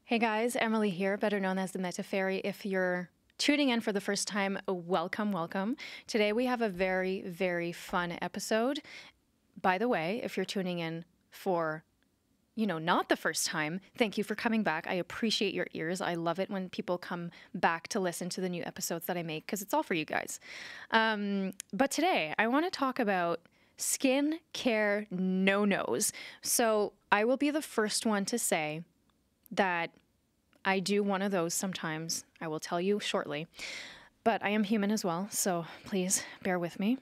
Hey guys, Emily here, better known as the Meta Fairy. If you're tuning in for the first time, welcome, welcome. Today we have a very, very fun episode. By the way, if you're tuning in for, not the first time, thank you for coming back. I appreciate your ears. I love it when people come back to listen to the new episodes that I make because it's all for you guys. But today I want to talk about skincare no-nos. So I will be the first one to say that I do one of those sometimes. I will tell you shortly. But I am human as well, so please bear with me.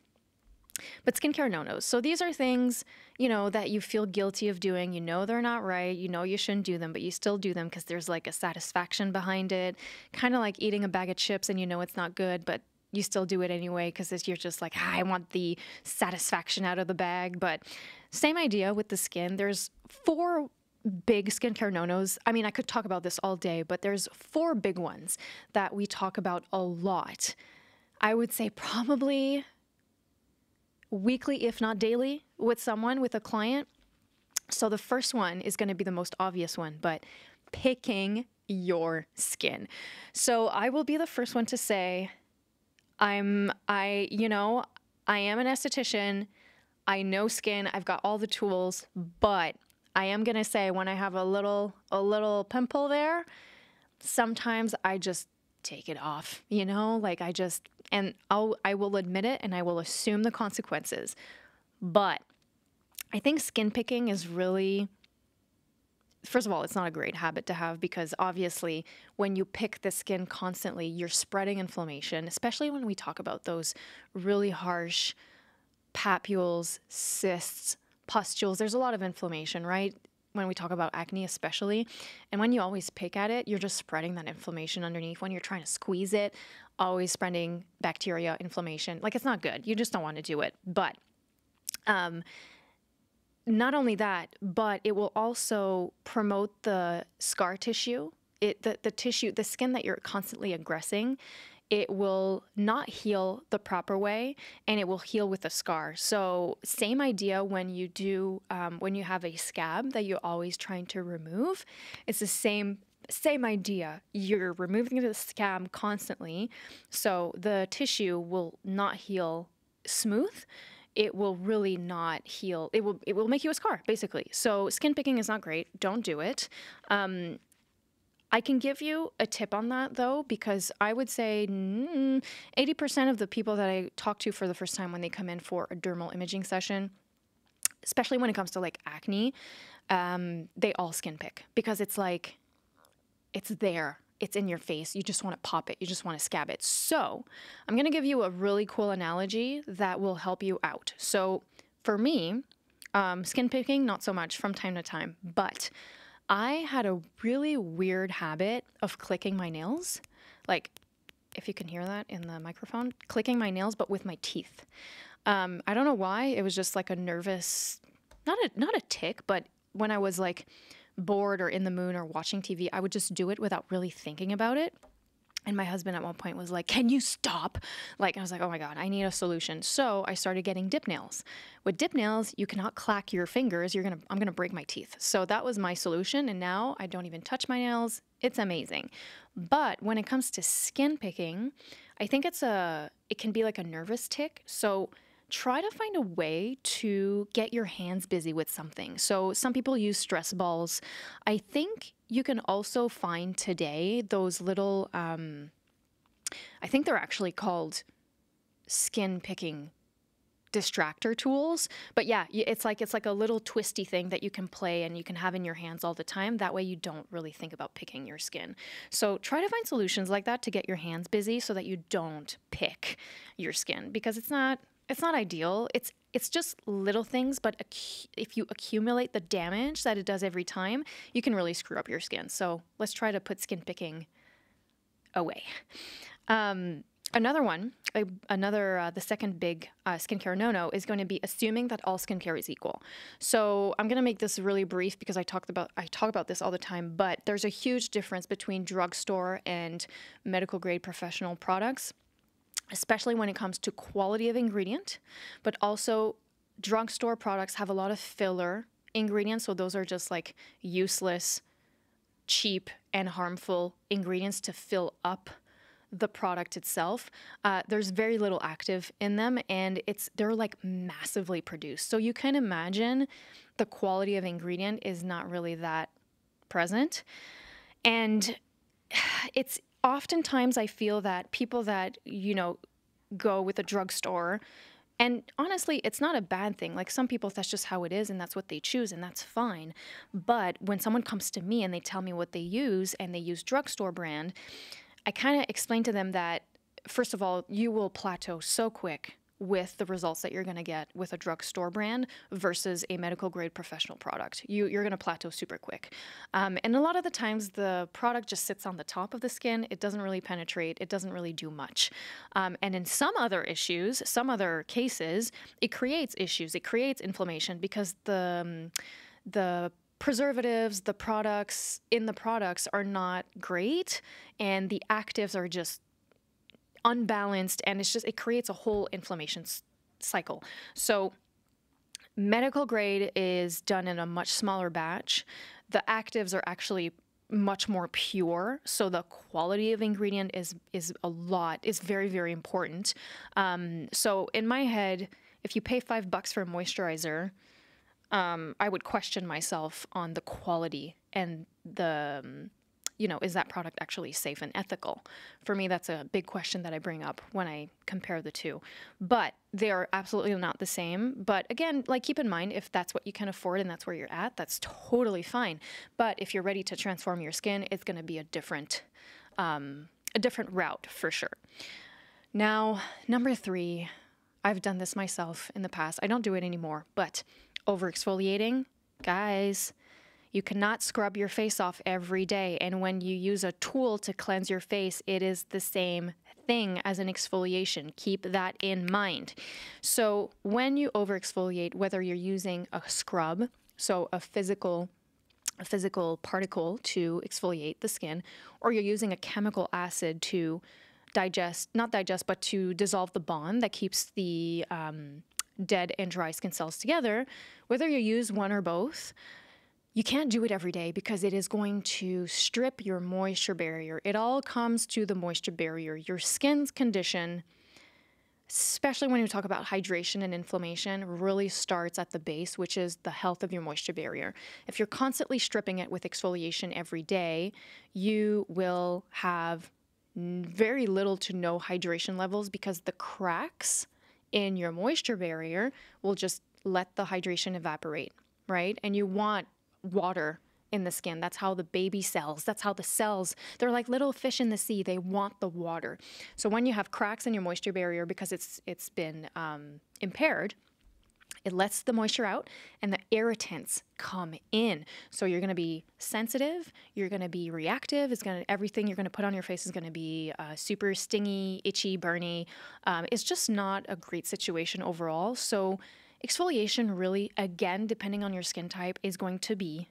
But skincare no-nos. So these are things, that you feel guilty of doing. You know they're not right. You know you shouldn't do them, but you still do them because there's like a satisfaction behind it. Kind of like eating a bag of chips and you know it's not good, but you still do it anyway because you're just like, I want the satisfaction out of the bag. But same idea with the skin. There's 4 big skincare no-nos. I mean, I could talk about this all day, but there's 4 big ones that we talk about a lot. I would say probably weekly, if not daily, with a client. So the first one is going to be the most obvious one, but picking your skin. So I will be the first one to say, I am an esthetician. I know skin. I've got all the tools, but I am going to say when I have a little pimple there, sometimes I just take it off, I will admit it and I will assume the consequences. But I think skin picking is really, first of all, it's not a great habit to have because obviously when you pick the skin constantly, you're spreading inflammation, especially when we talk about those really harsh papules, cysts, pustules. There's a lot of inflammation, right? When we talk about acne especially. And when you always pick at it, you're just spreading that inflammation underneath. When you're trying to squeeze it, always spreading bacteria, inflammation. Like, it's not good. You just don't want to do it. But not only that, but it will also promote the scar tissue. The skin that you're constantly aggressing, it will not heal the proper way and it will heal with a scar. So same idea when you do, when you have a scab that you're always trying to remove, it's the same idea. You're removing the scab constantly. So the tissue will not heal smooth. It will really not heal. It will make you a scar basically. So skin picking is not great. Don't do it. I can give you a tip on that though, because I would say 80% of the people that I talk to for the first time when they come in for a dermal imaging session, especially when it comes to like acne, they all skin pick because it's like, it's there, it's in your face. You just want to pop it. You just want to scab it. So I'm going to give you a really cool analogy that will help you out. So for me, skin picking, not so much from time to time, but I had a really weird habit of clicking my nails. Like, if you can hear that in the microphone, clicking my nails, but with my teeth. I don't know why. It was just like a nervous, not a tick, but when I was like bored or in the mood or watching TV, I would just do it without really thinking about it. And my husband at one point was like, can you stop? I was like, oh my God, I need a solution. So I started getting dip nails. With dip nails, you cannot clack your fingers. I'm going to break my teeth. So that was my solution. And now I don't even touch my nails. It's amazing. But when it comes to skin picking, I think it can be like a nervous tick. So try to find a way to get your hands busy with something. So some people use stress balls. I think you can also find today those little, I think they're actually called skin picking distractor tools. But yeah, it's like a little twisty thing that you can play and you can have in your hands all the time. That way you don't really think about picking your skin. So try to find solutions like that to get your hands busy so that you don't pick your skin because it's not ideal. It's just little things, but if you accumulate the damage that it does every time, you can really screw up your skin. So let's try to put skin picking away. Another one, the second big skincare no-no is going to be assuming that all skincare is equal. So I'm going to make this really brief because I talk about this all the time, but there's a huge difference between drugstore and medical grade professional products, especially when it comes to quality of ingredient, but also drugstore products have a lot of filler ingredients. So those are just like useless cheap and harmful ingredients to fill up the product itself. There's very little active in them, and they're like massively produced. So you can imagine the quality of ingredient is not really that present. And it's oftentimes I feel that people that, go with a drugstore, and honestly, it's not a bad thing. Like some people, that's just how it is and that's what they choose and that's fine. But when someone comes to me and they tell me what they use and they use drugstore brand, I kind of explain to them that, first of all, you will plateau so quick with the results that you're going to get with a drugstore brand versus a medical grade professional product. You're going to plateau super quick. And a lot of the times the product just sits on the top of the skin. It doesn't really penetrate. It doesn't really do much. And in some other cases, it creates issues. It creates inflammation because the preservatives, the products in the products are not great, and the actives are just unbalanced, and it creates a whole inflammation cycle. So medical grade is done in a much smaller batch. The actives are actually much more pure, so the quality of ingredient is very, very important. So in my head, if you pay $5 for a moisturizer, I would question myself on the quality and is that product actually safe and ethical? For me, that's a big question that I bring up when I compare the two. But they are absolutely not the same. But again, like keep in mind, if that's what you can afford and that's where you're at, that's totally fine. But if you're ready to transform your skin, it's going to be a different route for sure. Now, number 3, I've done this myself in the past. I don't do it anymore, but over-exfoliating, guys, you cannot scrub your face off every day. And when you use a tool to cleanse your face, it is the same thing as an exfoliation. Keep that in mind. So when you over-exfoliate, whether you're using a scrub, so a physical particle to exfoliate the skin, or you're using a chemical acid to but to dissolve the bond that keeps the dead and dry skin cells together, whether you use one or both, you can't do it every day because it is going to strip your moisture barrier. It all comes to the moisture barrier. Your skin's condition, especially when you talk about hydration and inflammation, really starts at the base, which is the health of your moisture barrier. If you're constantly stripping it with exfoliation every day, you will have very little to no hydration levels because the cracks in your moisture barrier will just let the hydration evaporate, right? And you want water in the skin. That's how the baby cells, that's how the cells, they're like little fish in the sea. They want the water. So when you have cracks in your moisture barrier because it's been impaired, it lets the moisture out and the irritants come in. So you're going to be sensitive, you're going to be reactive, everything you're going to put on your face is going to be super stingy, itchy, burny. It's just not a great situation overall. So exfoliation really, again, depending on your skin type, is going to be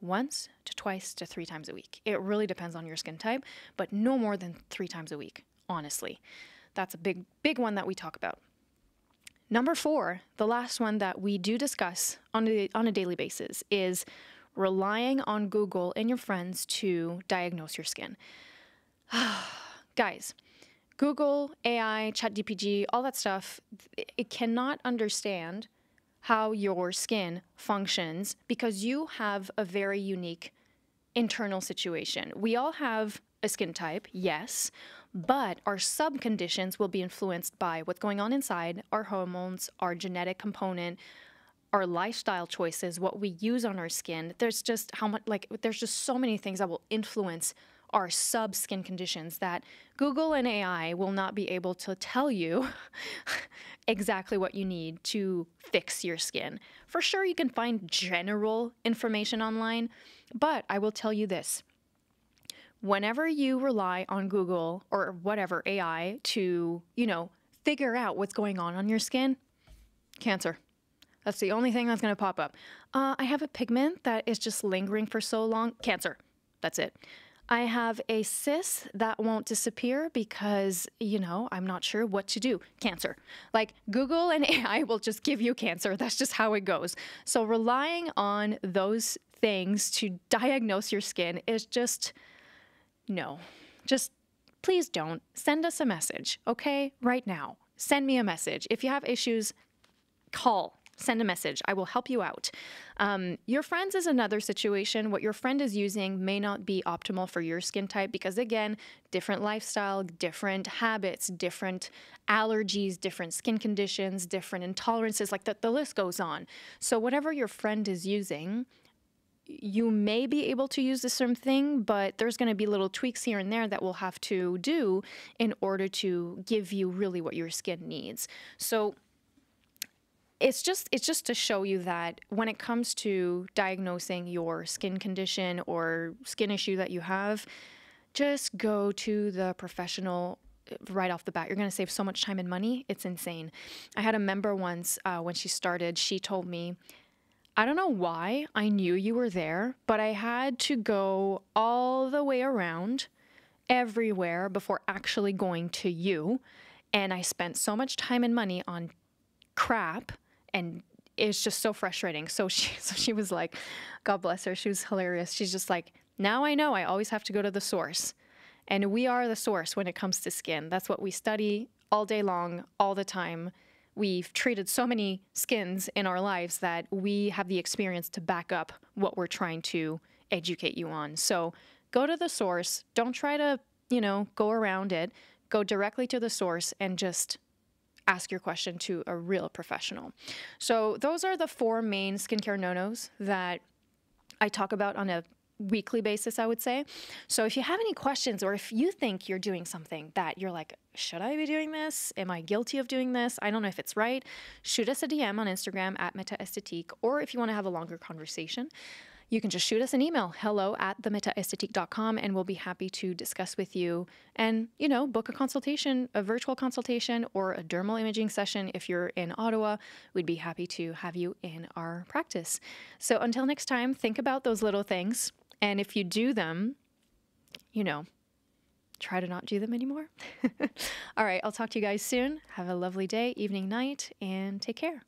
once to twice to 3 times a week. It really depends on your skin type, but no more than 3 times a week, honestly. That's a big, big one that we talk about. Number 4, the last one that we do discuss on a daily basis, is relying on Google and your friends to diagnose your skin. Guys, Google, AI, ChatGPT, all that stuff, it cannot understand how your skin functions because you have a very unique internal situation. We all have a skin type, yes, but our subconditions will be influenced by what's going on inside, our hormones, our genetic component, our lifestyle choices, what we use on our skin. There's just so many things that will influence our skin conditions that Google and AI will not be able to tell you exactly what you need to fix your skin. For sure, you can find general information online, but I will tell you this. Whenever you rely on Google or whatever AI to, figure out what's going on your skin, cancer. That's the only thing that's going to pop up. I have a pigment that is just lingering for so long. Cancer. That's it. I have a cyst that won't disappear because, I'm not sure what to do. Cancer. Like Google and AI will just give you cancer. That's just how it goes. So relying on those things to diagnose your skin is just no. Just please don't. Send us a message, okay? Right now. Send me a message. If you have issues, call. Send a message. I will help you out. Your friends is another situation. What your friend is using may not be optimal for your skin type because, again, different lifestyle, different habits, different allergies, different skin conditions, different intolerances, like the list goes on. So whatever your friend is using, you may be able to use the same thing, but there's going to be little tweaks here and there that we'll have to do in order to give you really what your skin needs. So it's just to show you that when it comes to diagnosing your skin condition or skin issue that you have, just go to the professional right off the bat. You're going to save so much time and money. It's insane. I had a member once when she started, she told me, I don't know why I knew you were there, but I had to go all the way around everywhere before actually going to you. And I spent so much time and money on crap, and it's just so frustrating. So she was like, God bless her. She was hilarious. She's just like, now I know I always have to go to the source. And we are the source when it comes to skin. That's what we study all day long, all the time. We've treated so many skins in our lives that we have the experience to back up what we're trying to educate you on. So go to the source. Don't try to, go around it. Go directly to the source and just ask your question to a real professional. So those are the 4 main skincare no-nos that I talk about on a weekly basis, I would say. So if you have any questions or if you think you're doing something that you're like, should I be doing this? Am I guilty of doing this? I don't know if it's right. Shoot us a DM on Instagram at Metaestetique, or if you want to have a longer conversation, you can just shoot us an email, hello@themetaestetique.com, and we'll be happy to discuss with you and, book a consultation, a virtual consultation, or a dermal imaging session. If you're in Ottawa, we'd be happy to have you in our practice. So until next time, think about those little things. And if you do them, try to not do them anymore. All right, I'll talk to you guys soon. Have a lovely day, evening, night, and take care.